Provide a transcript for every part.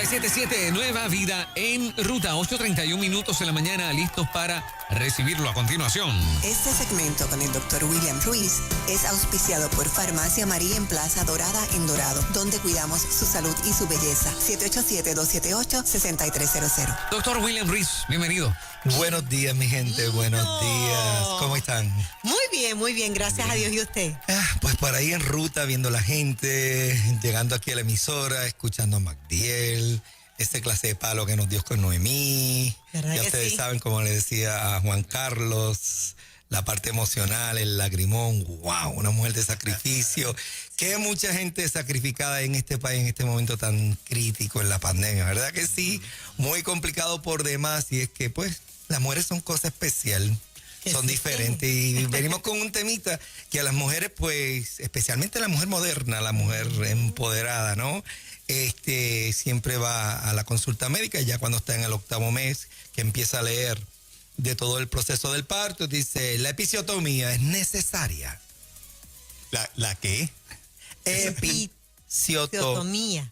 977 Nueva Vida en ruta, 8:31 minutos en la mañana, listos para recibirlo a continuación. Este segmento con el Dr. William Ruiz es auspiciado por Farmacia María en Plaza Dorada en Dorado, donde cuidamos su salud y su belleza. 787-278-6300. Doctor William Ruiz, bienvenido. Buenos días, mi gente, buenos días. ¿Cómo están? Muy bien, gracias a Dios. ¿Y usted? Pues por ahí en ruta, viendo la gente, llegando aquí a la emisora, escuchando a Magdiel, esta clase de palo que nos dio con Noemí. Ya ustedes saben, como le decía a Juan Carlos, la parte emocional, el lagrimón, wow, una mujer de sacrificio. Que mucha gente sacrificada en este país en este momento tan crítico en la pandemia, ¿verdad que sí? Muy complicado por demás, y es que pues las mujeres son cosa especial, son diferentes, y venimos con un temita que a las mujeres, pues, especialmente la mujer moderna, la mujer empoderada, ¿no? Siempre va a la consulta médica, y ya cuando está en el 8º mes, que empieza a leer de todo el proceso del parto, dice, la episiotomía es necesaria. ¿La qué? Episiotomía.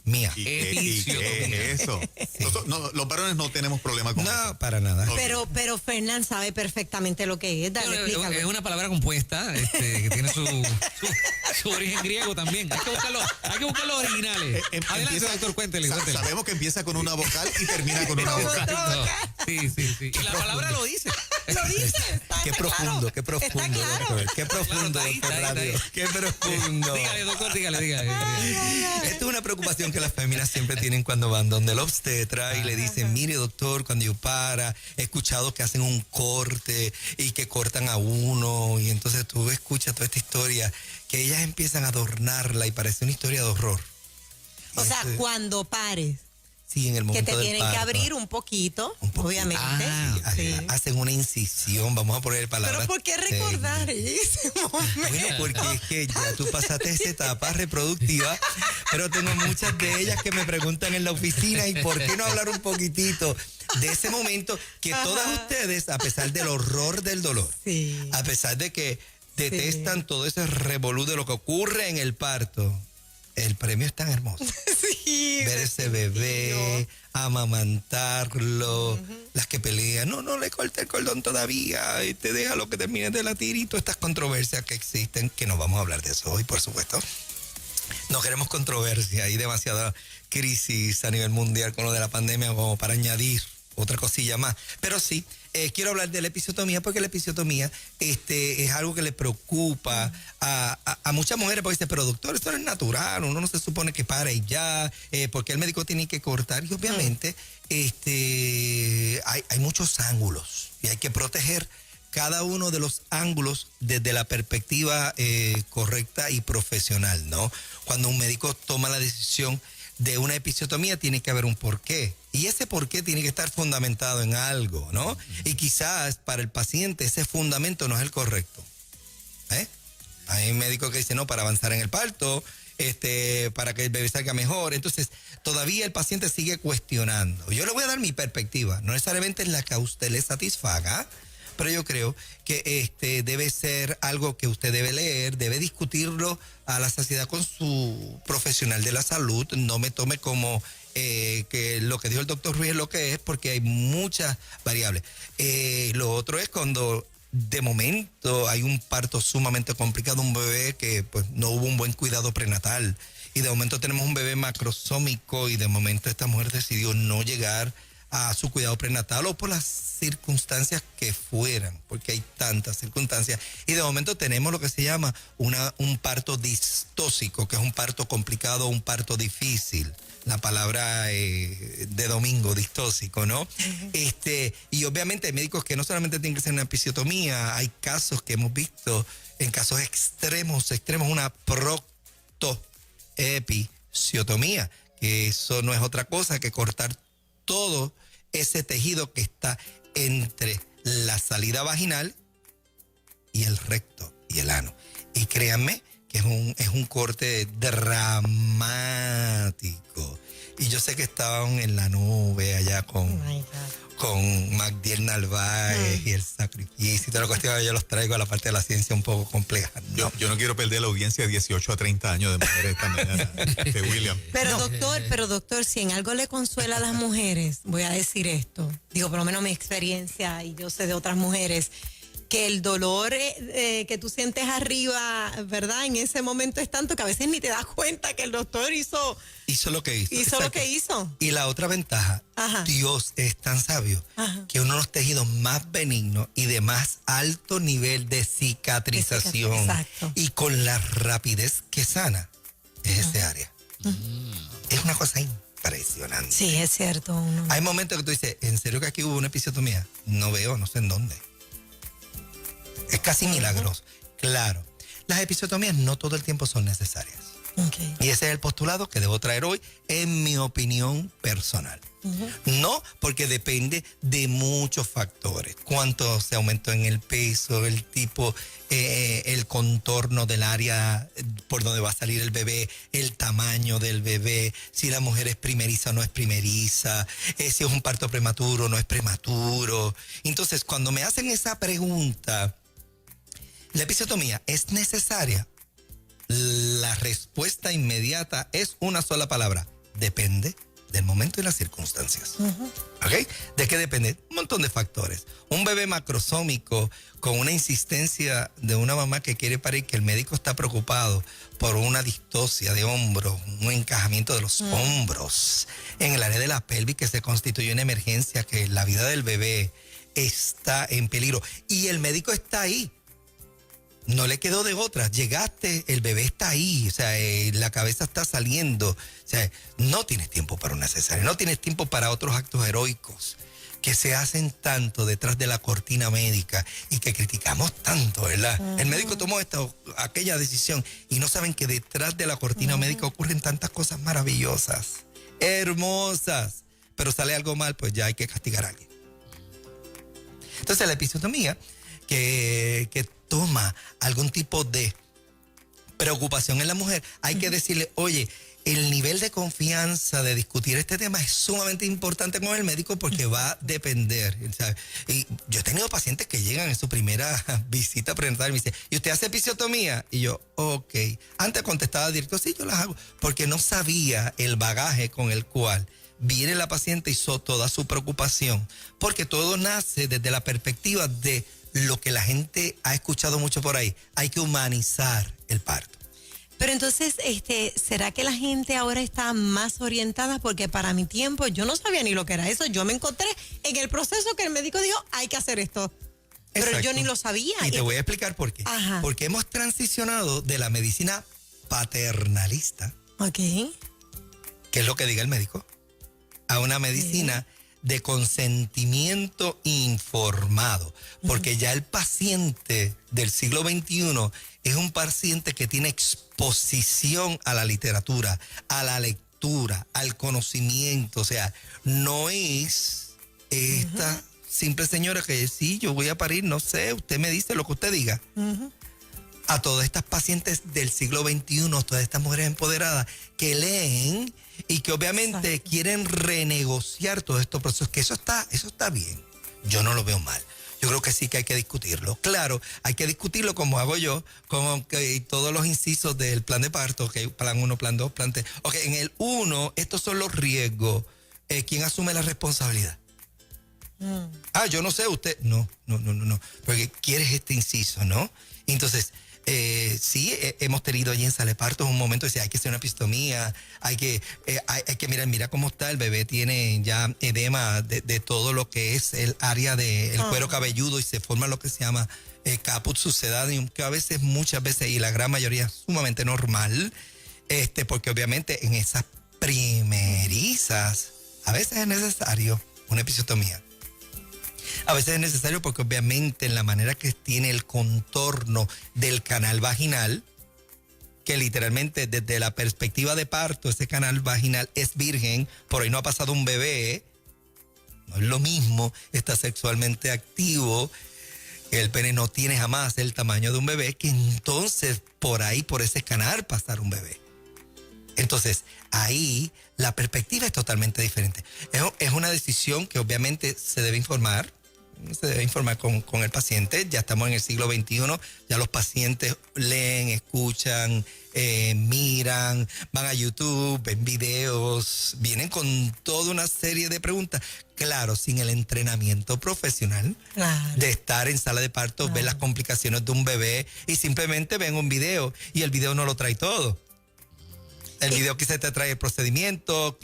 ¿Y qué es eso? Sí. Los varones no tenemos problema con eso. No, para nada. Pero Fernán sabe perfectamente lo que es. Dale, explícalo. Es una palabra compuesta que tiene su origen griego también. Hay que buscar los originales. Adelante, doctor, cuéntele. Sabemos que empieza con una vocal y termina con una vocal. Sí. Y la palabra lo dice. Lo dice. Qué profundo, qué profundo, doctor. Qué profundo, doctor Radio. Qué profundo. Dígale, doctor, dígale. Esto es una preocupación que las féminas siempre tienen cuando van donde el obstetra y le dicen, mire, doctor, cuando yo he escuchado que hacen un corte y que cortan a uno, y entonces tú escuchas toda esta historia que ellas empiezan a adornarla y parece una historia de horror. O sea, cuando pares. Sí, en el momento que te del tienen parto. que abrir un poquito, obviamente. Sí. Hacen una incisión, vamos a poner palabras. Pero ¿por qué recordar ese momento? Bueno, porque es que ya tú pasaste esa etapa reproductiva, pero tengo muchas de ellas que me preguntan en la oficina, ¿y por qué no hablar un poquitito de ese momento que todas ustedes, a pesar del horror del dolor, a pesar de que detestan todo ese revolú de lo que ocurre en el parto, el premio es tan hermoso? Ver ese bebé, amamantarlo, las que pelean, no le corte el cordón todavía, y te deja lo que termine de latir, y todas estas controversias que existen, que no vamos a hablar de eso hoy, por supuesto. No queremos controversia, hay demasiada crisis a nivel mundial con lo de la pandemia como para añadir otra cosilla más. Pero sí, quiero hablar de la episiotomía, porque la episiotomía es algo que le preocupa a muchas mujeres, porque dice, pero doctor, esto no es natural, uno no se supone que para y ya, porque el médico tiene que cortar, y obviamente hay muchos ángulos, y hay que proteger cada uno de los ángulos desde la perspectiva correcta y profesional, ¿no? Cuando un médico toma la decisión de una episiotomía, tiene que haber un porqué. Y ese porqué tiene que estar fundamentado en algo, ¿no? Y quizás para el paciente ese fundamento no es el correcto. Hay médicos que dicen, no, para avanzar en el parto, para que el bebé salga mejor. Entonces, todavía el paciente sigue cuestionando. Yo le voy a dar mi perspectiva. No necesariamente es la que a usted le satisfaga, pero yo creo que debe ser algo que usted debe leer, debe discutirlo a la saciedad con su profesional de la salud. No me tome como que lo que dijo el doctor Ruiz es lo que es, porque hay muchas variables. Lo otro es cuando de momento hay un parto sumamente complicado, un bebé que pues no hubo un buen cuidado prenatal, y de momento tenemos un bebé macrosómico, y de momento esta mujer decidió no llegar a su cuidado prenatal, o por las circunstancias que fueran, porque hay tantas circunstancias, y de momento tenemos lo que se llama un parto distóxico, que es un parto complicado, un parto difícil, la palabra de domingo, distóxico, ¿no? Y obviamente hay médicos que no solamente tienen que hacer una episiotomía, hay casos que hemos visto, en casos extremos, una proctoepisiotomía, que eso no es otra cosa que cortar todo ese tejido que está entre la salida vaginal y el recto y el ano. Y créanme que es un corte dramático. Y yo sé que estaban en la nube allá con Magdiel Narváez y el sacrificio y toda la cuestión. Yo los traigo a la parte de la ciencia un poco compleja, ¿no? Yo no quiero perder la audiencia de 18 a 30 años de mujeres esta mañana, de William. Pero doctor, si en algo le consuela a las mujeres, voy a decir esto, digo, por lo menos mi experiencia, y yo sé de otras mujeres, que el dolor que tú sientes arriba, ¿verdad? En ese momento es tanto que a veces ni te das cuenta que el doctor hizo lo que hizo. Hizo lo que hizo. Y la otra ventaja, Dios es tan sabio que uno de los tejidos más benignos y de más alto nivel de cicatrización y con la rapidez que sana es ese área. Es una cosa impresionante. Sí, es cierto. Hay momentos que tú dices, ¿en serio que aquí hubo una episiotomía? No veo, no sé en dónde. Es casi milagroso. Claro, las episiotomías no todo el tiempo son necesarias. Okay. Y ese es el postulado que debo traer hoy, en mi opinión personal. No, porque depende de muchos factores. Cuánto se aumentó en el peso, el tipo, el contorno del área por donde va a salir el bebé, el tamaño del bebé, si la mujer es primeriza o no es primeriza, si es un parto prematuro o no es prematuro. Entonces, cuando me hacen esa pregunta, ¿la episiotomía es necesaria? La respuesta inmediata es una sola palabra. Depende del momento y las circunstancias. ¿Ok? ¿De qué depende? Un montón de factores. Un bebé macrosómico con una insistencia de una mamá que quiere parir, que el médico está preocupado por una distosia de hombros, un encajamiento de los hombros en el área de la pelvis, que se constituye una emergencia, que la vida del bebé está en peligro. Y el médico está ahí. No le quedó de otra. Llegaste, el bebé está ahí, o sea, la cabeza está saliendo. O sea, no tienes tiempo para una cesárea, no tienes tiempo para otros actos heroicos que se hacen tanto detrás de la cortina médica y que criticamos tanto, ¿verdad? El médico tomó aquella decisión y no saben que detrás de la cortina médica ocurren tantas cosas maravillosas, hermosas, pero sale algo mal, pues ya hay que castigar a alguien. Entonces la episiotomía que toma algún tipo de preocupación en la mujer, hay que decirle, oye, el nivel de confianza de discutir este tema es sumamente importante con el médico porque va a depender, ¿sabes? Y yo he tenido pacientes que llegan en su primera visita prenatal y me dicen, ¿y usted hace episiotomía? Y yo, ok. Antes contestaba directo, sí, yo las hago, porque no sabía el bagaje con el cual viene la paciente y toda su preocupación, porque todo nace desde la perspectiva de lo que la gente ha escuchado mucho por ahí. Hay que humanizar el parto. Pero entonces, ¿será que la gente ahora está más orientada? Porque para mi tiempo yo no sabía ni lo que era eso. Yo me encontré en el proceso que el médico dijo, hay que hacer esto. Pero Exacto. yo ni lo sabía. Y te voy a explicar por qué. Porque hemos transicionado de la medicina paternalista, que es lo que diga el médico, a una medicina de consentimiento informado, porque ya el paciente del siglo XXI es un paciente que tiene exposición a la literatura, a la lectura, al conocimiento, o sea, no es esta simple señora que sí, yo voy a parir, no sé, usted me dice lo que usted diga. A todas estas pacientes del siglo XXI, todas estas mujeres empoderadas que leen y que obviamente quieren renegociar todos estos procesos, que eso está bien. Yo no lo veo mal. Yo creo que sí que hay que discutirlo. Claro, hay que discutirlo como hago yo, como que todos los incisos del plan de parto, plan 1, plan 2, plan 3. En el 1, estos son los riesgos. ¿Quién asume la responsabilidad? Yo no sé, usted. No. Porque quieres este inciso, ¿no? Entonces, sí, hemos tenido allí en sala de partos un momento de decir, hay que hacer una epistomía, hay que mira cómo está, el bebé tiene ya edema de todo lo que es el área del cuero cabelludo y se forma lo que se llama caput succedaneum, que muchas veces, y la gran mayoría es sumamente normal, porque obviamente en esas primerizas, a veces es necesario una episiotomía. A veces es necesario porque obviamente en la manera que tiene el contorno del canal vaginal, que literalmente desde la perspectiva de parto, ese canal vaginal es virgen, por ahí no ha pasado un bebé, no es lo mismo, está sexualmente activo, el pene no tiene jamás el tamaño de un bebé, que entonces por ahí, por ese canal pasar un bebé. Entonces, ahí la perspectiva es totalmente diferente. Es una decisión que obviamente se debe informar con el paciente. Ya estamos en el siglo XXI, ya los pacientes leen, escuchan, miran, van a YouTube, ven videos, vienen con toda una serie de preguntas. Claro, sin el entrenamiento profesional de estar en sala de parto, ver las complicaciones de un bebé y simplemente ven un video y el video no lo trae todo. El video quizás te trae el procedimiento,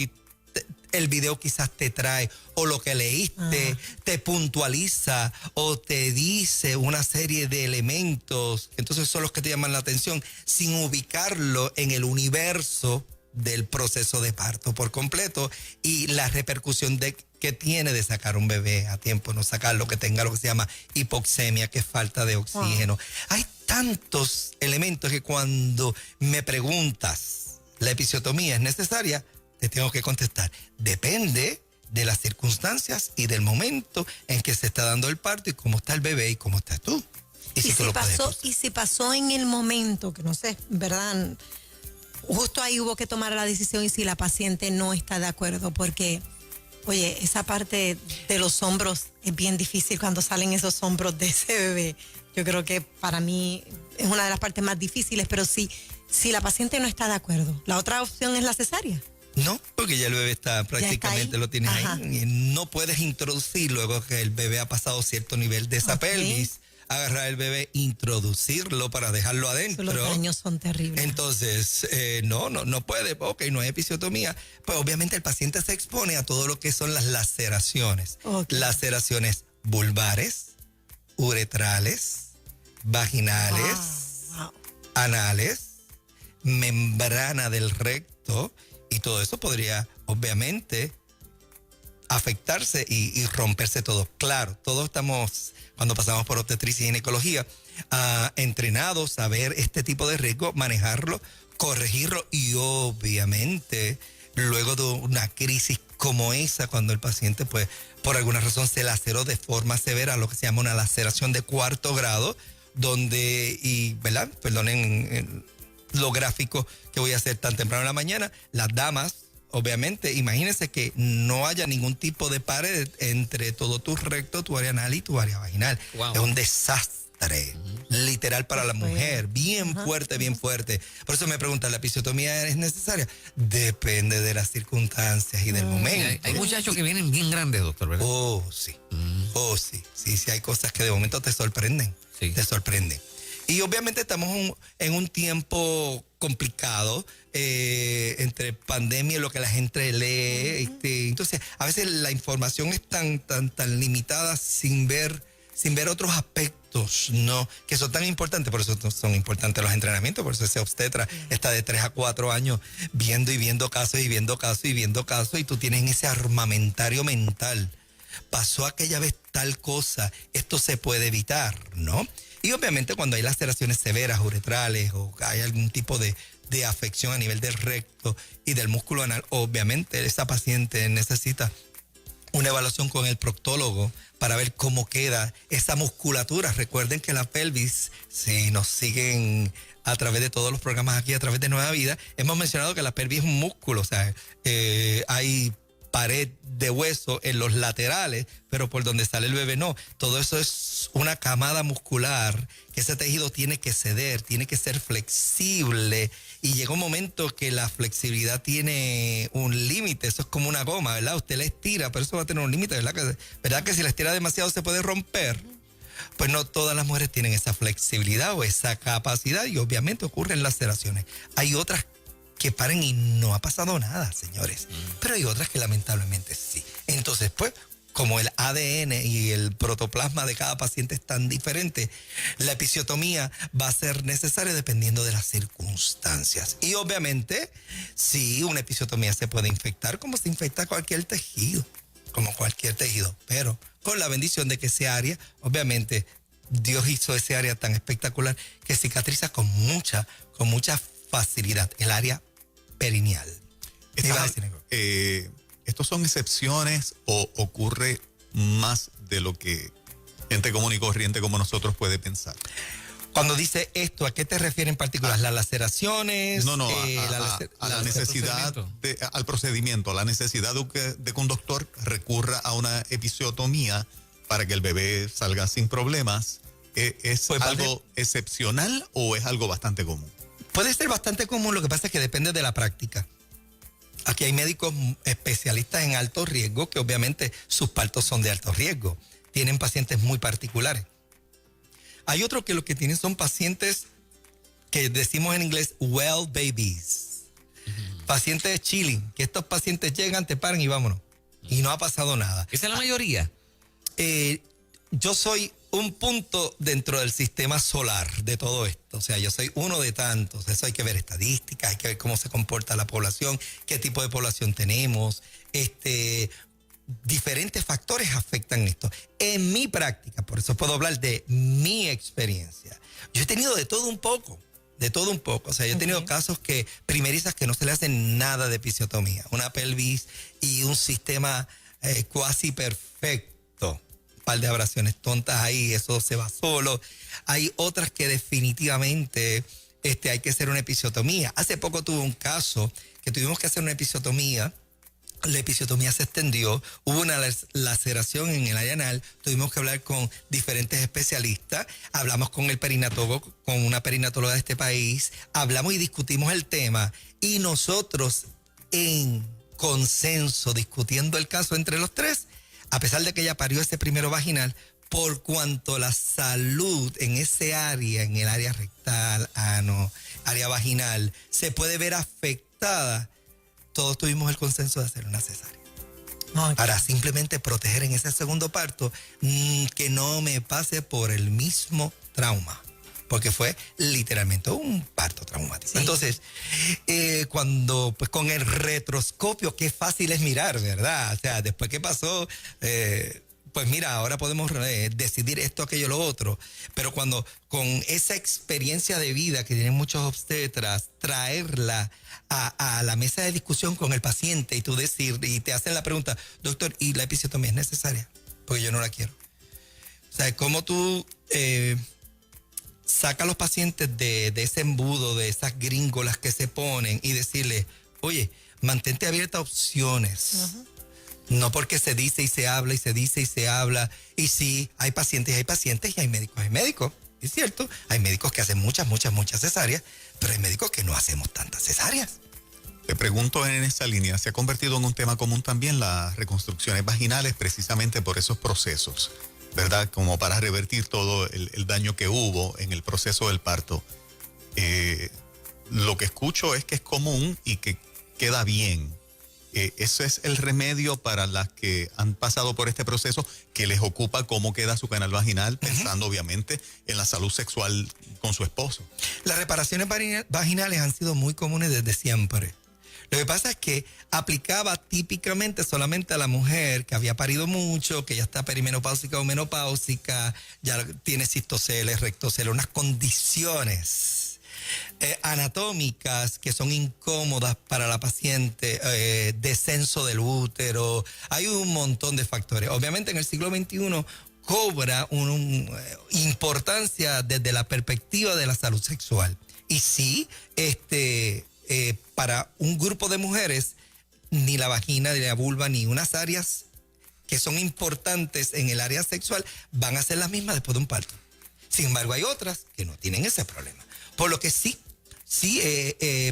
el video quizás te trae o lo que leíste, te puntualiza o te dice una serie de elementos. Entonces son los que te llaman la atención sin ubicarlo en el universo del proceso de parto por completo y la repercusión que tiene de sacar un bebé a tiempo, no sacarlo, que tenga lo que se llama hipoxemia, que es falta de oxígeno. Hay tantos elementos que cuando me preguntas, ¿la episiotomía es necesaria? Te tengo que contestar. Depende de las circunstancias y del momento en que se está dando el parto y cómo está el bebé y cómo estás tú. Y si pasó en el momento, que no sé, ¿verdad? Justo ahí hubo que tomar la decisión y si la paciente no está de acuerdo, porque, oye, esa parte de los hombros es bien difícil cuando salen esos hombros de ese bebé. Yo creo que para mí es una de las partes más difíciles, pero si la paciente no está de acuerdo, la otra opción es la cesárea. No, porque ya el bebé está prácticamente, lo tienes ahí. Y no puedes introducir luego que el bebé ha pasado cierto nivel de esa pelvis, agarrar el bebé, introducirlo para dejarlo adentro. Los daños son terribles. Entonces, no puede, no hay episiotomía. Pues obviamente el paciente se expone a todo lo que son las laceraciones. Laceraciones vulvares, uretrales, vaginales, anales, membrana del recto, y todo eso podría obviamente afectarse y romperse todo. Claro, todos estamos, cuando pasamos por obstetricia y ginecología, entrenados a ver este tipo de riesgo, manejarlo, corregirlo y obviamente luego de una crisis como esa, cuando el paciente pues por alguna razón se laceró de forma severa, lo que se llama una laceración de 4º grado, donde, y ¿verdad? Perdonen lo gráfico que voy a hacer tan temprano en la mañana, las damas, obviamente, imagínense que no haya ningún tipo de pared entre todo tu recto, tu área anal y tu área vaginal. Wow. Es un desastre, literal para la mujer, bien fuerte, bien fuerte. Por eso me preguntan, ¿la episiotomía es necesaria? Depende de las circunstancias y del momento. Hay muchachos que vienen bien grandes, doctor, ¿verdad? Sí. Sí, hay cosas que de momento te sorprenden, te sorprenden. Y obviamente estamos en un tiempo complicado, entre pandemia y lo que la gente lee. Entonces, a veces la información es tan limitada sin ver otros aspectos, ¿no? Que son tan importantes. Por eso son importantes los entrenamientos. Por eso ese obstetra está de 3 a 4 años viendo casos y tú tienes ese armamentario mental. Pasó aquella vez tal cosa, esto se puede evitar, ¿no? Y obviamente cuando hay laceraciones severas, uretrales, o hay algún tipo de afección a nivel del recto y del músculo anal, obviamente esa paciente necesita una evaluación con el proctólogo para ver cómo queda esa musculatura. Recuerden que la pelvis, si nos siguen a través de todos los programas aquí, a través de Nueva Vida, hemos mencionado que la pelvis es un músculo, o sea, hay pared de hueso en los laterales, pero por donde sale el bebé no. Todo eso es una camada muscular que ese tejido tiene que ceder, tiene que ser flexible, y llega un momento que la flexibilidad tiene un límite. Eso es como una goma, ¿verdad? Usted la estira, pero eso va a tener un límite, ¿verdad? Que si la estira demasiado se puede romper. Pues no todas las mujeres tienen esa flexibilidad o esa capacidad, y obviamente ocurren laceraciones. Hay otras que paren y no ha pasado nada, señores. Pero hay otras que lamentablemente sí. Entonces, pues, como el ADN y el protoplasma de cada paciente es tan diferente, la episiotomía va a ser necesaria dependiendo de las circunstancias. Y obviamente, sí, una episiotomía se puede infectar como se infecta cualquier tejido, pero con la bendición de que ese área, obviamente, Dios hizo ese área tan espectacular que cicatriza con mucha facilidad, el área perineal. ¿Estos son excepciones o ocurre más de lo que gente común y corriente como nosotros puede pensar? Cuando dice esto, ¿a qué te refieres en particular? ¿Las laceraciones? No, a la necesidad, al procedimiento, a la necesidad de que un doctor recurra a una episiotomía para que el bebé salga sin problemas. ¿Es pues algo excepcional o es algo bastante común? Puede ser bastante común, lo que pasa es que depende de la práctica. Aquí hay médicos especialistas en alto riesgo que obviamente sus partos son de alto riesgo. Tienen pacientes muy particulares. Hay otros que lo que tienen son pacientes que decimos en inglés well babies. Pacientes chilling, que estos pacientes llegan, te paran y vámonos. Y no ha pasado nada. ¿Esa es la mayoría? Yo soy un punto dentro del sistema solar de todo esto. O sea, yo soy uno de tantos. Eso hay que ver estadísticas, hay que ver cómo se comporta la población, qué tipo de población tenemos. Diferentes factores afectan esto. En mi práctica, por eso puedo hablar de mi experiencia. Yo he tenido de todo un poco. O sea, yo he tenido casos primerizas que no se le hacen nada de episiotomía. Una pelvis y un sistema cuasi perfecto. Un par de abrasiones tontas ahí, eso se va solo. Hay otras que definitivamente hay que hacer una episiotomía. Hace poco tuve un caso que tuvimos que hacer una episiotomía. La episiotomía se extendió, hubo una laceración en el área anal, tuvimos que hablar con diferentes especialistas, hablamos con el perinatólogo, con una perinatóloga de este país, hablamos y discutimos el tema y nosotros en consenso, discutiendo el caso entre los tres, a pesar de que ella parió ese primero vaginal, por cuanto la salud en ese área, en el área rectal, ano, área vaginal, se puede ver afectada, todos tuvimos el consenso de hacer una cesárea. Okay. Para simplemente proteger en ese segundo parto que no me pase por el mismo trauma. Porque fue literalmente un parto traumático. Sí. Entonces, cuando, pues con el retroscopio, qué fácil es mirar, ¿verdad? O sea, después que pasó, pues mira, ahora podemos decidir esto, aquello, lo otro. Pero cuando con esa experiencia de vida que tienen muchos obstetras, traerla a la mesa de discusión con el paciente y tú decir, y te hacen la pregunta, doctor, ¿y la episiotomía es necesaria? Porque yo no la quiero. O sea, ¿cómo tú sacas a los pacientes de ese embudo, de esas gringolas que se ponen y decirle, oye, mantente abierta a opciones? Uh-huh. No porque se dice y se habla y se dice y se habla. Y sí, hay pacientes y hay médicos. Es cierto, hay médicos que hacen muchas cesáreas, pero hay médicos que no hacemos tantas cesáreas. Te pregunto en esa línea, ¿se ha convertido en un tema común también las reconstrucciones vaginales precisamente por esos procesos, ¿verdad? Como para revertir todo el daño que hubo en el proceso del parto. Lo que escucho es que es común y que queda bien. ¿Eso es el remedio para las que han pasado por este proceso, que les ocupa cómo queda su canal vaginal, pensando obviamente en la salud sexual con su esposo? Las reparaciones vaginales han sido muy comunes desde siempre. Lo que pasa es que aplicaba típicamente solamente a la mujer que había parido mucho, que ya está perimenopáusica o menopáusica, ya tiene cistoceles, rectoceles, unas condiciones anatómicas que son incómodas para la paciente, descenso del útero, hay un montón de factores. Obviamente en el siglo XXI cobra una importancia desde la perspectiva de la salud sexual. Y sí, para un grupo de mujeres, ni la vagina, ni la vulva, ni unas áreas que son importantes en el área sexual van a ser las mismas después de un parto. Sin embargo, hay otras que no tienen ese problema. Por lo que sí,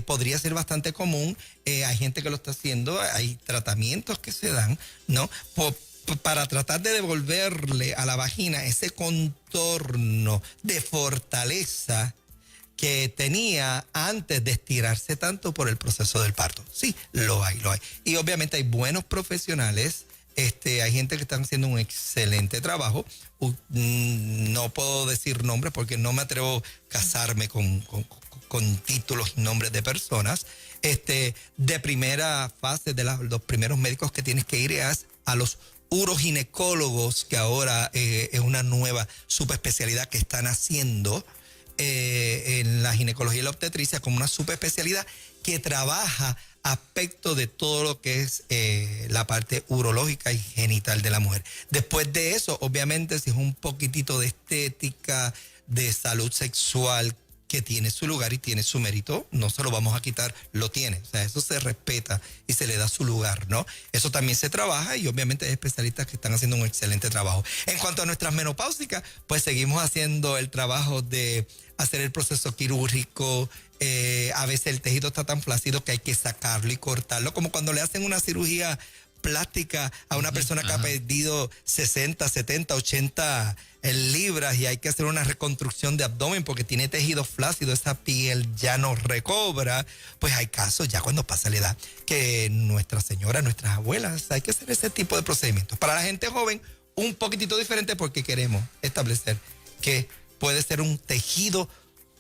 podría ser bastante común. Hay gente que lo está haciendo, hay tratamientos que se dan, ¿no? Para tratar de devolverle a la vagina ese contorno de fortaleza que tenía antes de estirarse tanto por el proceso del parto. Sí, lo hay. Y obviamente hay buenos profesionales. Hay gente que está haciendo un excelente trabajo. No puedo decir nombres porque no me atrevo a casarme con títulos, nombres de personas. De primera fase, los primeros médicos que tienes que ir es a los uroginecólogos, que ahora es una nueva subespecialidad que están haciendo en la ginecología y la obstetricia como una subespecialidad que trabaja aspectos de todo lo que es la parte urológica y genital de la mujer. Después de eso, obviamente, si es un poquitito de estética, de salud sexual que tiene su lugar y tiene su mérito, no se lo vamos a quitar, lo tiene. O sea, eso se respeta y se le da su lugar, ¿no? Eso también se trabaja y obviamente hay especialistas que están haciendo un excelente trabajo. En cuanto a nuestras menopáusicas, pues seguimos haciendo el trabajo de hacer el proceso quirúrgico. A veces el tejido está tan flácido que hay que sacarlo y cortarlo, como cuando le hacen una cirugía plástica a una persona que ha perdido 60, 70, 80 libras y hay que hacer una reconstrucción de abdomen porque tiene tejido flácido, esa piel ya no recobra. Pues hay casos ya cuando pasa la edad que nuestras señoras, nuestras abuelas, hay que hacer ese tipo de procedimientos. Para la gente joven, un poquitito diferente porque queremos establecer que puede ser un tejido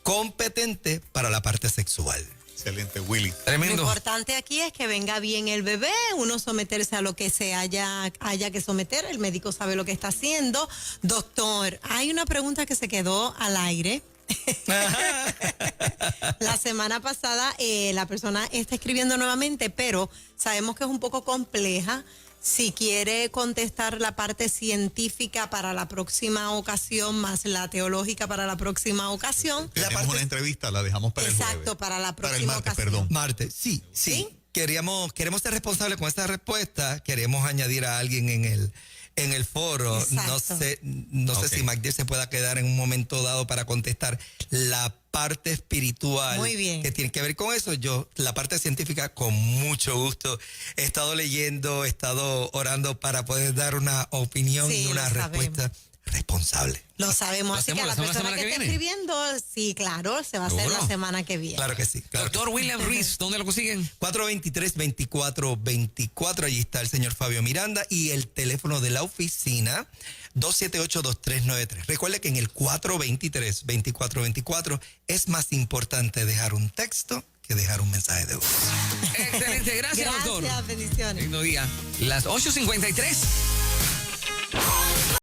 competente para la parte sexual. Excelente, Willy. Tremendo. Lo importante aquí es que venga bien el bebé, uno someterse a lo que se haya que someter, el médico sabe lo que está haciendo. Doctor, hay una pregunta que se quedó al aire. La semana pasada la persona está escribiendo nuevamente, pero sabemos que es un poco compleja. Si quiere contestar la parte científica para la próxima ocasión, más la teológica para la próxima ocasión. Tenemos una entrevista, la dejamos para el jueves. Exacto, para la próxima Para el martes, ocasión. perdón. Martes, sí. Queremos ser responsables con esta respuesta. Queremos añadir a alguien en el foro. Exacto. No sé si Magdiel se pueda quedar en un momento dado para contestar la parte espiritual. Muy bien. Que tiene que ver con eso. Yo, la parte científica, con mucho gusto. He estado leyendo, he estado orando para poder dar una opinión Sí, y una lo sabemos. respuesta responsable. Lo sabemos, ¿Lo así que a la hacemos persona semana que que está viene? escribiendo, sí, claro, se va a hacer ¿Seguro? la semana que viene. Claro que sí. Claro que Doctor William Ruiz, ¿dónde lo consiguen? 423-2424, allí está el señor Fabio Miranda y el teléfono de la oficina 278-2393. Recuerde que en el 423-2424 es más importante dejar un texto que dejar un mensaje de voz. Excelente, gracias, doctor. Gracias, bendiciones. Lindo día. Las 8:53.